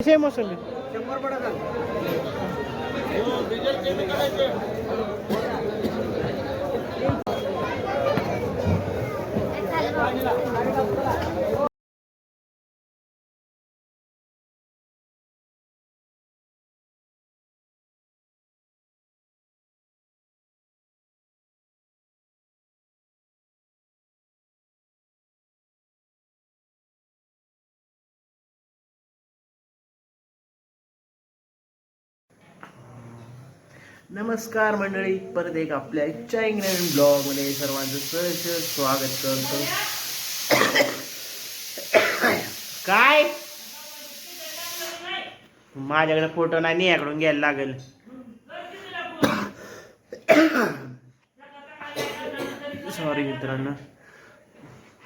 कशी आहे मोसंबी? 100 पडा का? नमस्कार मंडळी, परत एक आपल्या इच्छा एक नवीन ब्लॉग मध्ये सर्वांचं सहर्ष स्वागत करतो. काय माझ्याकडे फोटो नाही याकडून घ्यायला लागेल. सॉरी मित्रांनो.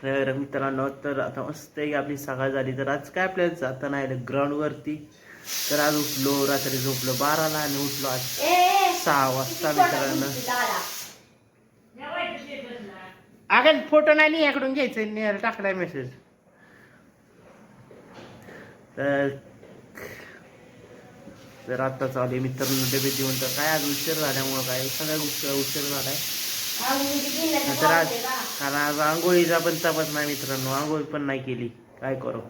तर मित्रांनो, तर आता मस्त आपली सकाळ झाली. तर आज काय आपल्याला जाता नाही ग्राउंड वरती. तर आज उठलो, रात्री झोपलो 12ला आणि उठलो आज 6 वाजता मित्रांनो. अगं फोटो नाही याकडून घ्यायचं, टाकलाय मेसेज. तर आता चालू मित्रांनो डबे जेवण. तर काय आज उशीर झाल्यामुळं काय सगळ्या गोष्टी उशीर झालाय. तर आज कारण आज आंघोळीचा पण तपास नाही मित्रांनो, आंघोळी पण नाही केली. काय करू.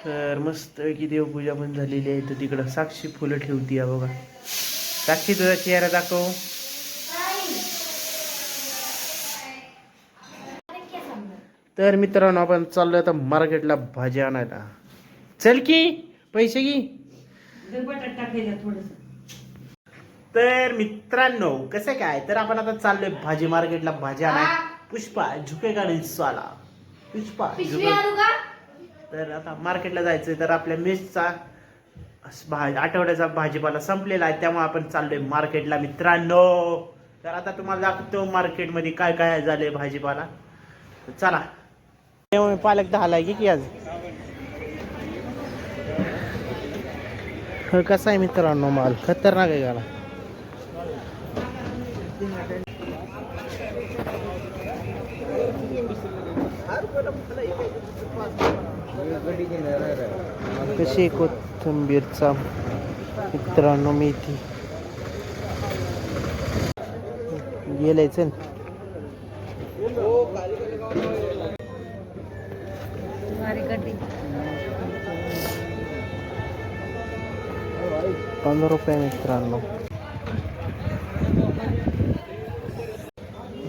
तर मस्त की देवपूजा पण झालेली आहे. तर तिकडं साक्षी फुलं ठेवती आहे बघा. साक्षी तुझा चेहरा दाखव. तर मित्रांनो आपण चाललोय आता मार्केटला भाजी आणायला. चल की पैसे घे. तर मित्रांनो कसं काय, तर आपण आता चाललोय भाजी मार्केटला भाजी आणाय. पुष्पा झुके गाडी साला पुष्पा झुके. तर आता मार्केटला जायचंय. तर आपल्या मेसचा आठवड्याचा भाजीपाला संपलेला आहे, त्यामुळे आपण चाललोय मार्केटला मित्रांनो. तर आता तुम्हाला दाखवतो मार्केटमध्ये काय काय झालंय भाजीपाला. चला. पालक 10ला आहे की आज. कसा आहे मित्रांनो माल खतरनाक आहे गाला. कशी कोथिंबीरचा मित्रांनो मेथी गेलायच. 15 रुपये मित्रांनो.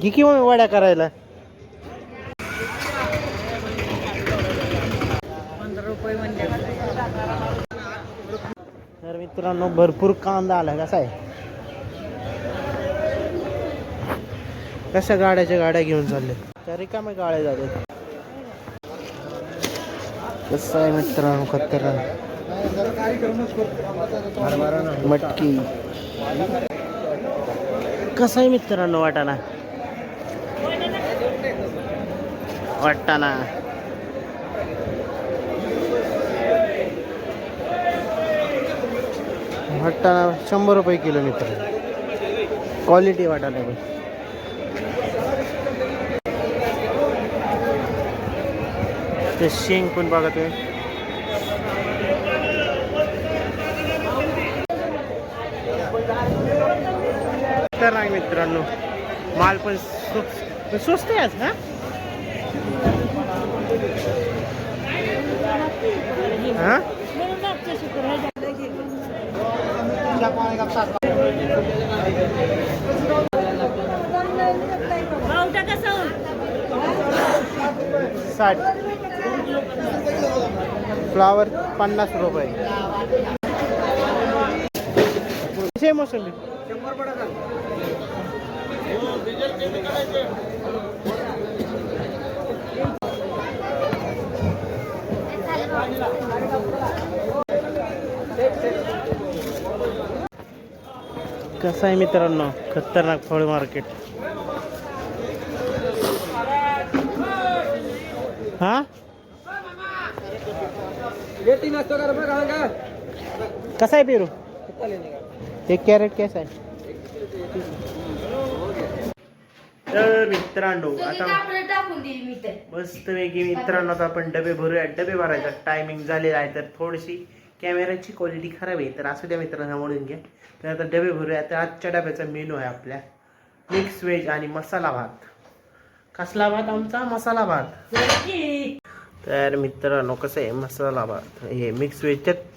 घे की मग वड्या करायला. 15 रुपये म्हणजे. तर मित्रांनो भरपूर कांदा आला. कसा आहे, कशा गाड्याच्या गाड्या घेऊन चालले. त्या रिकाम्या गाड्या झाले. कसं आहे मित्रांनो खतरनाक. मटकी कसा आहे मित्रांनो. वाटाणा वाटाणा वाटाणा 100 रुपये किलो मित्र. क्वालिटी वाटाणा पण. ते शेंग पण बघा तुम्ही. तर नाही मित्रांनो माल पण स्वस्त आहे आज. हा साठ. फ्लावर 50 रुपये. कशी मोसंबी? 100 पडा का? कसं आहे मित्रांनो खतरनाक फळ मार्केट. हा कसा आहे पेरू? 1 कॅरेट कैसा आहे? तर मित्रांनो आता टाकून दिली मी तर. मस्तपैकी मित्रांनो आता आपण डबे भरूया. डबे भरायचा टायमिंग झालेला आहे तर थोडीशी कॅमेराची क्वालिटी खराब आहे तर असू द्या मित्रांनो म्हणून घ्या. तर आता डबे भरूया. तर आजच्या डब्याचा मेनू आहे आपल्या मिक्स व्हेज आणि मसाला भात. कसला भात आमचा? मसाला भात. तर मित्रांनो कसं आहे मसाला भात हे मिक्स व्हेजच्यात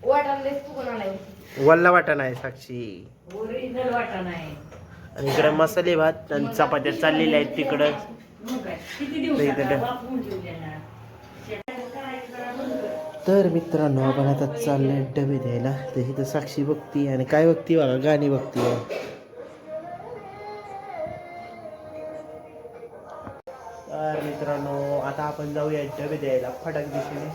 वाटाणा लय फुगून आलाय. वल्ला वाटाणा आहे साक्षी. ओरिजिनल वाटाणा आहे. आणि इकडे मसाले भात आणि चपात्या चाललेल्या आहेत तिकडं. किती इकडं. दिवसात वापरून ठेवलेला. तर मित्रांनो आपण आता चाललंय डबे द्यायला. तर इथं साक्षी बघती आणि काय बघती बघा गाणी बघती. तर मित्रांनो आता आपण जाऊया डबे द्यायला फटाक दिशेने.